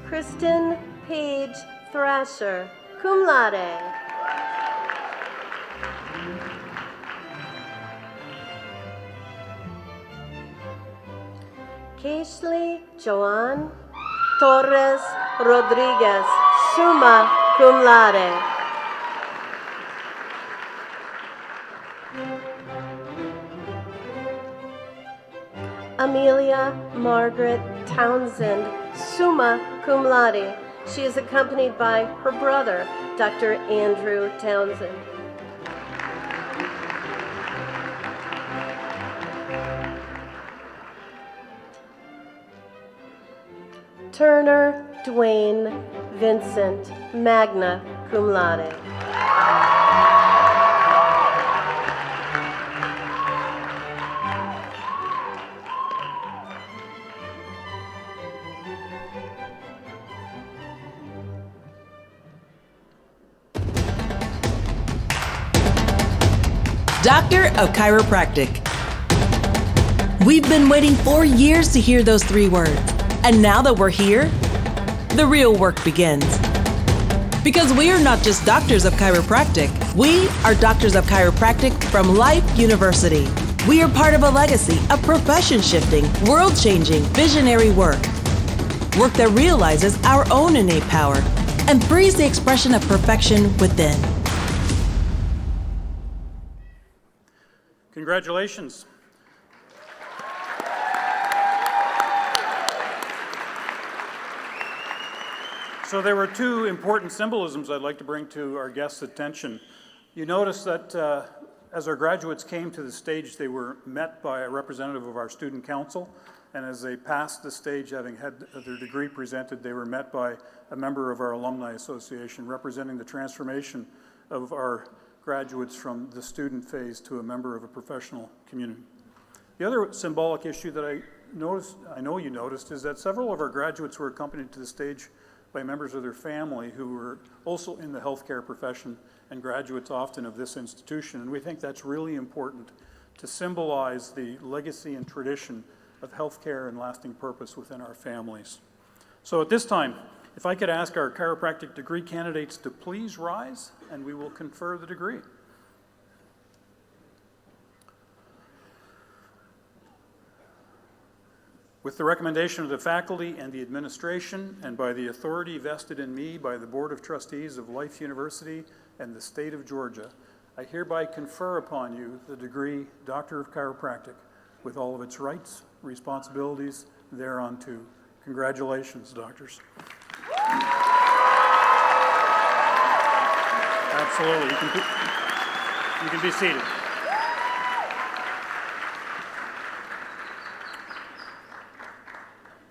Kristen Paige Thrasher, cum laude. Kaylee Joanne Torres Rodriguez, summa cum laude. Amelia Margaret Townsend, summa cum laude. She is accompanied by her brother, Dr. Andrew Townsend. Turner Dwayne Vincent, magna cum laude. Doctor of Chiropractic. We've been waiting 4 years to hear those 3 words. And now that we're here, the real work begins. Because we are not just doctors of chiropractic, we are doctors of chiropractic from Life University. We are part of a legacy of profession-shifting, world-changing, visionary work. Work that realizes our own innate power and frees the expression of perfection within. Congratulations. So there were 2 important symbolisms I'd like to bring to our guests' attention. You notice that as our graduates came to the stage, they were met by a representative of our student council. And as they passed the stage, having had their degree presented, they were met by a member of our Alumni Association representing the transformation of our graduates from the student phase to a member of a professional community. The other symbolic issue that I know you noticed, is that several of our graduates were accompanied to the stage by members of their family who were also in the healthcare profession and graduates often of this institution. And we think that's really important to symbolize the legacy and tradition of healthcare and lasting purpose within our families. So at this time, if I could ask our chiropractic degree candidates to please rise, and we will confer the degree. With the recommendation of the faculty and the administration, and by the authority vested in me by the Board of Trustees of Life University and the state of Georgia, I hereby confer upon you the degree Doctor of Chiropractic with all of its rights, responsibilities thereunto. Congratulations, doctors. Absolutely, you can be seated.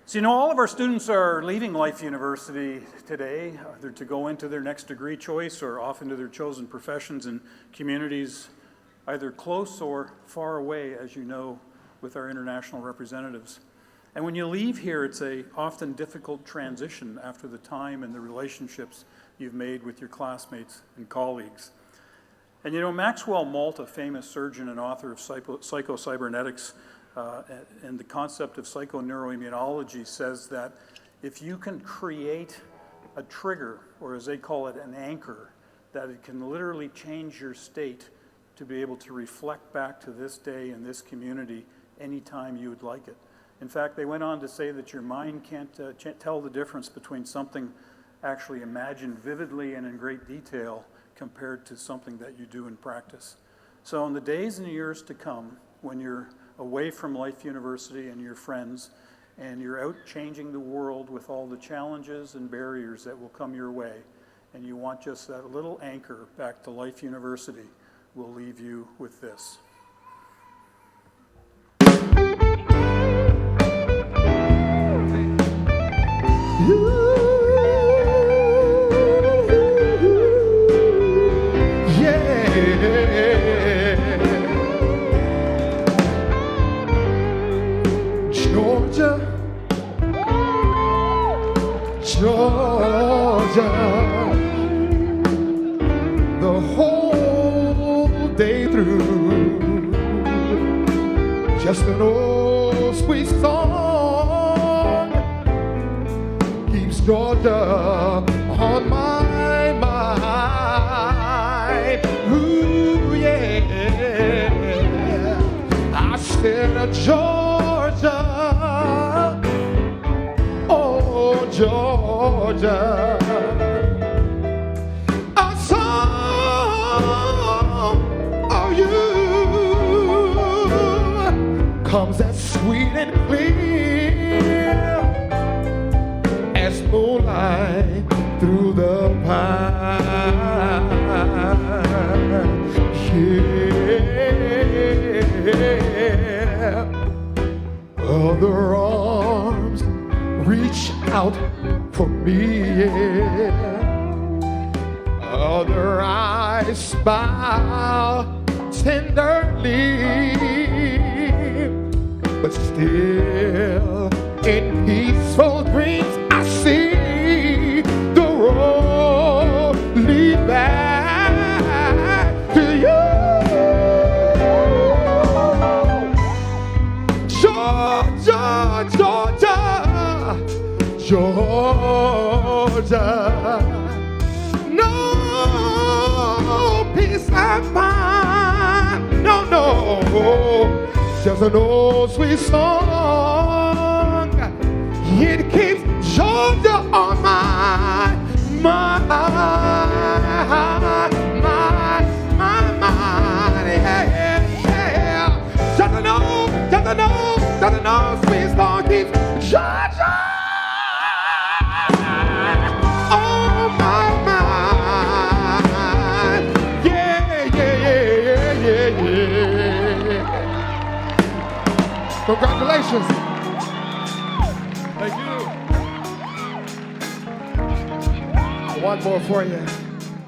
So you know, all of our students are leaving Life University today, either to go into their next degree choice or off into their chosen professions and communities, either close or far away, as you know, with our international representatives. And when you leave here, it's a often difficult transition after the time and the relationships you've made with your classmates and colleagues. And you know, Maxwell Malta, famous surgeon and author of psychocybernetics, and the concept of psychoneuroimmunology, says that if you can create a trigger, or as they call it, an anchor, that it can literally change your state to be able to reflect back to this day and this community anytime you would like it. In fact, they went on to say that your mind can't tell the difference between something actually imagined vividly and in great detail compared to something that you do in practice. So in the days and years to come, when you're away from Life University and your friends, and you're out changing the world with all the challenges and barriers that will come your way, and you want just that little anchor back to Life University, we'll leave you with this. Georgia, the whole day through, just an old sweet song keeps Georgia on my mind. Ooh, yeah, I said Georgia, oh Georgia, a song of you comes as sweet and clear as moonlight through the pine. Yeah, other arms reach out for me, yeah. Other eyes smile tenderly, but still in peaceful dreams I see the road lead back to you. Georgia, Georgia, Georgia, no peace of mind, no, just an old sweet song. It keeps Georgia on my mind, yeah. Just an old sweet song keeps Georgia. Congratulations. one more for you.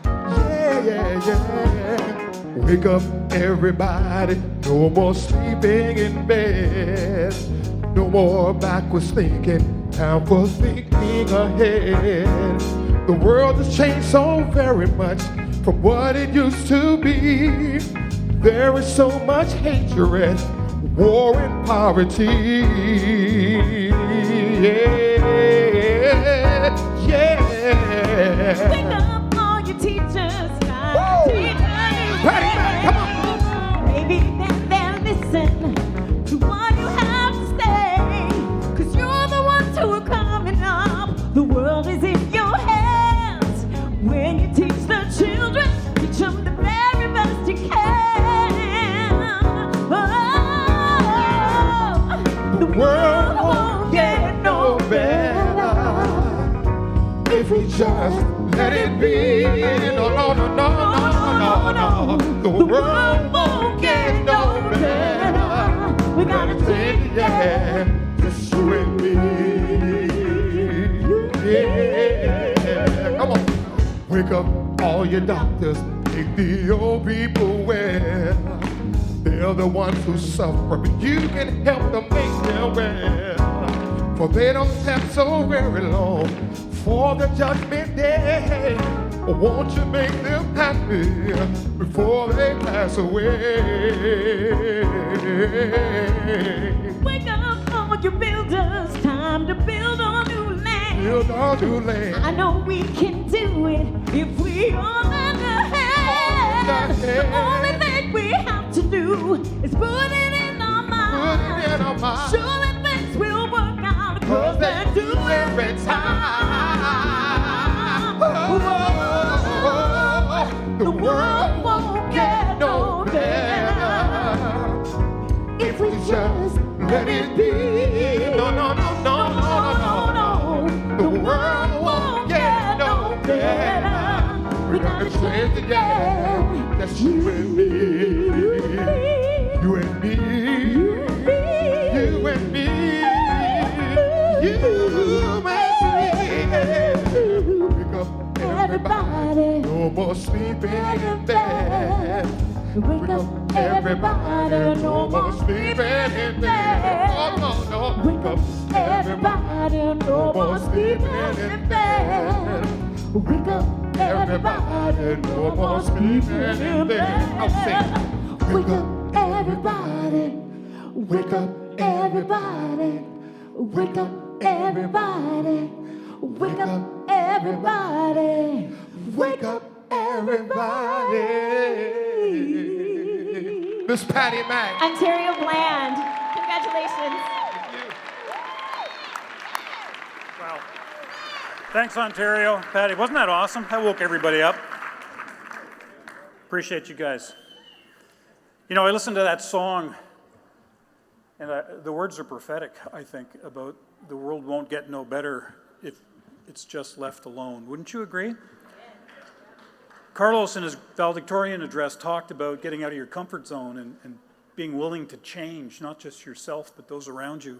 Yeah, yeah, yeah. Wake up, everybody. No more sleeping in bed. No more backwards thinking. Time for thinking ahead. The world has changed so very much from what it used to be. There is so much hatred, war and poverty. Yeah, yeah. Wake up, all your teachers. Patty, man, come on. Maybe then listen to what you have to say. 'Cause you're the ones who are coming up. The world is in your hands. When you teach the children, teach them the very best you can. Oh, the world won't get no better if we just let it be. No, no, no, no, no, no, no. The world won't get no better. We gotta take it, yeah, just you and me. Yeah, come on. Wake up, all your doctors, make the old people well. They're the ones who suffer, but you can help them make them well. For they don't have so very long for the judgment day. Won't you make them happy before they pass away? Wake up, all you builders, time to build a new land. Build a new land. I know we can do it if we all lend a hand. The only thing we have to do is put it in our minds. Put it in our minds. Surely things will work out, 'cause they do every time. The world won't get no better if we just let it be. No, no, no, no, no, no, no. The world won't get no better. We gotta change together. That's you and me. You and me. You and me. You and me. Wake up, everybody. No more sleeping in bed. Wake up, everybody. No more sleeping in bed. Oh, no, no. Wake up, everybody. No more sleeping in bed. Wake up, everybody. No more sleeping in bed. I'll sing. Wake up, everybody. Wake up, everybody. Wake up, everybody. Wake up, everybody. Wake up, everybody. Miss Patty Mack. Ontario Bland. Congratulations. Wow. Thanks, Ontario. Patty, wasn't that awesome? I woke everybody up. Appreciate you guys. You know, I listened to that song, and the words are prophetic, I think, about the world won't get no better if it's just left alone. Wouldn't you agree? Carlos, in his valedictorian address, talked about getting out of your comfort zone and being willing to change, not just yourself, but those around you.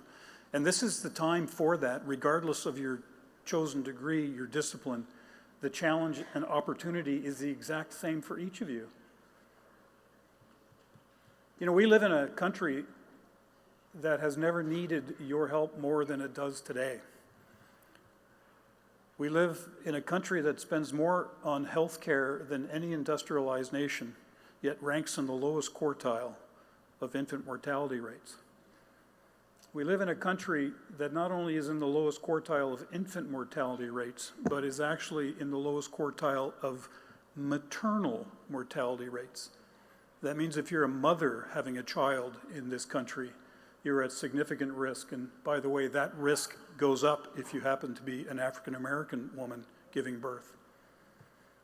And this is the time for that, regardless of your chosen degree, your discipline. The challenge and opportunity is the exact same for each of you. You know, we live in a country that has never needed your help more than it does today. We live in a country that spends more on health care than any industrialized nation, yet ranks in the lowest quartile of infant mortality rates. We live in a country that not only is in the lowest quartile of infant mortality rates, but is actually in the lowest quartile of maternal mortality rates. That means if you're a mother having a child in this country, you're at significant risk. And by the way, that risk goes up if you happen to be an African-American woman giving birth.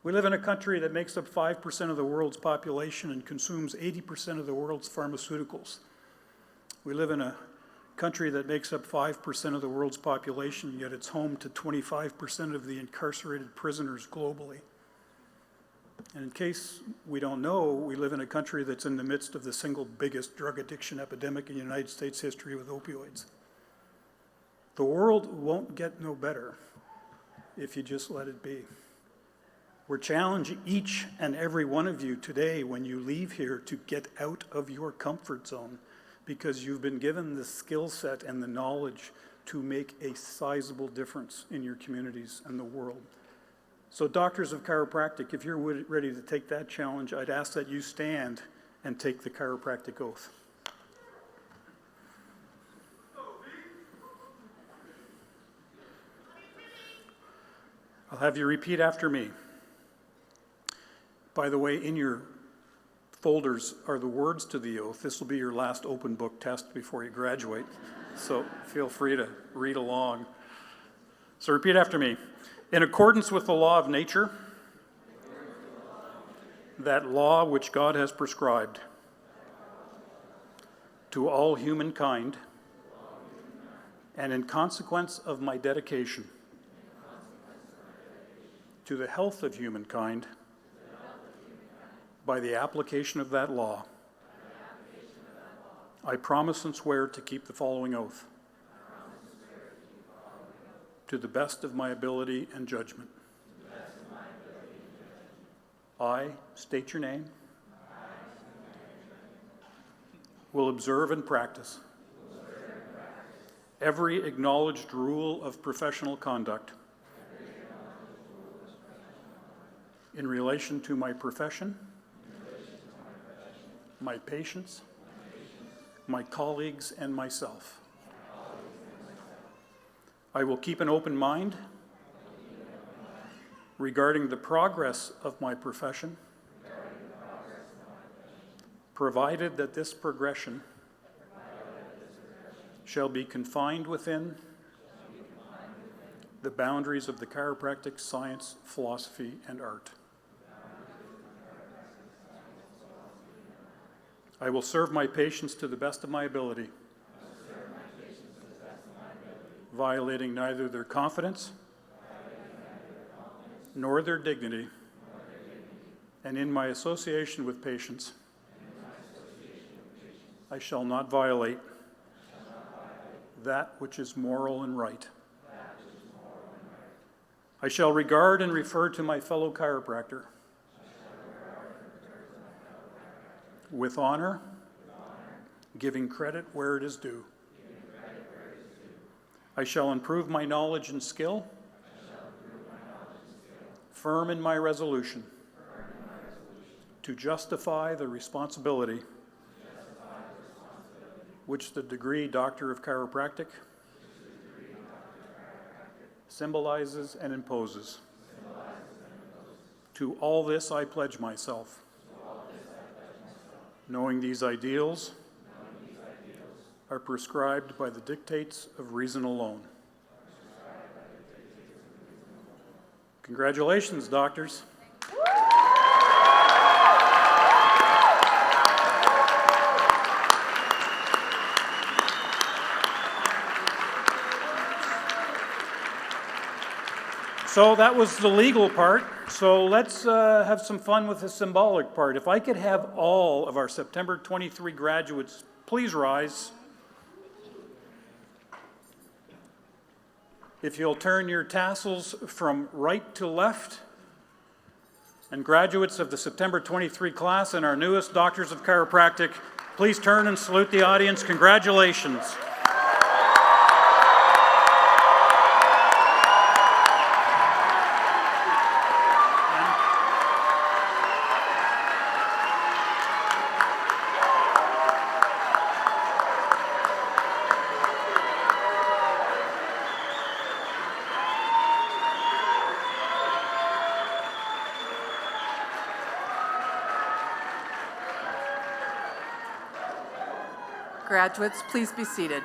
We live in a country that makes up 5% of the world's population and consumes 80% of the world's pharmaceuticals. We live in a country that makes up 5% of the world's population, yet it's home to 25% of the incarcerated prisoners globally. And in case we don't know, we live in a country that's in the midst of the single biggest drug addiction epidemic in United States history with opioids. The world won't get no better if you just let it be. We're challenging each and every one of you today when you leave here to get out of your comfort zone, because you've been given the skill set and the knowledge to make a sizable difference in your communities and the world. So doctors of chiropractic, if you're ready to take that challenge, I'd ask that you stand and take the chiropractic oath. I'll have you repeat after me. By the way, in your folders are the words to the oath. This will be your last open book test before you graduate, so feel free to read along. So repeat after me. In accordance with the law of nature, that law which God has prescribed to all humankind, and in consequence of my dedication to the health of humankind, by the application of that law, I promise and swear to keep the following oath. To the best of my ability and judgment. I state your name. Will observe and practice every acknowledged rule of professional conduct in relation to my profession, my patients, my colleagues, and myself. I will keep an open mind regarding the progress of my profession, provided that this progression shall be confined within the boundaries of the chiropractic science, philosophy, and art. I will serve my patients to the best of my ability, violating neither their confidence nor their dignity, and in my association with patients, I shall not violate that which is moral and right. I shall regard and refer to my fellow chiropractor with honor, giving credit where it is due. I shall improve my knowledge and skill, firm in my resolution to justify the responsibility which the degree Doctor of Chiropractic symbolizes and imposes. To all this I pledge myself, knowing these ideals are prescribed by the dictates of reason alone. Congratulations, doctors. So that was the legal part. So let's have some fun with the symbolic part. If I could have all of our September 23 graduates please rise. If you'll turn your tassels from right to left, and graduates of the September 23 class and our newest Doctors of Chiropractic, please turn and salute the audience. Congratulations. Graduates, please be seated.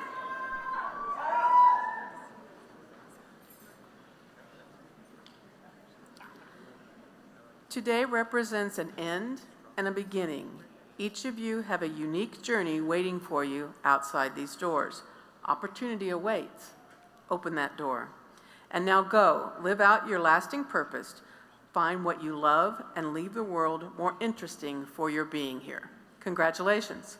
Today represents an end and a beginning. Each of you have a unique journey waiting for you outside these doors. Opportunity awaits. Open that door. And now go, live out your lasting purpose, find what you love, and leave the world more interesting for your being here. Congratulations.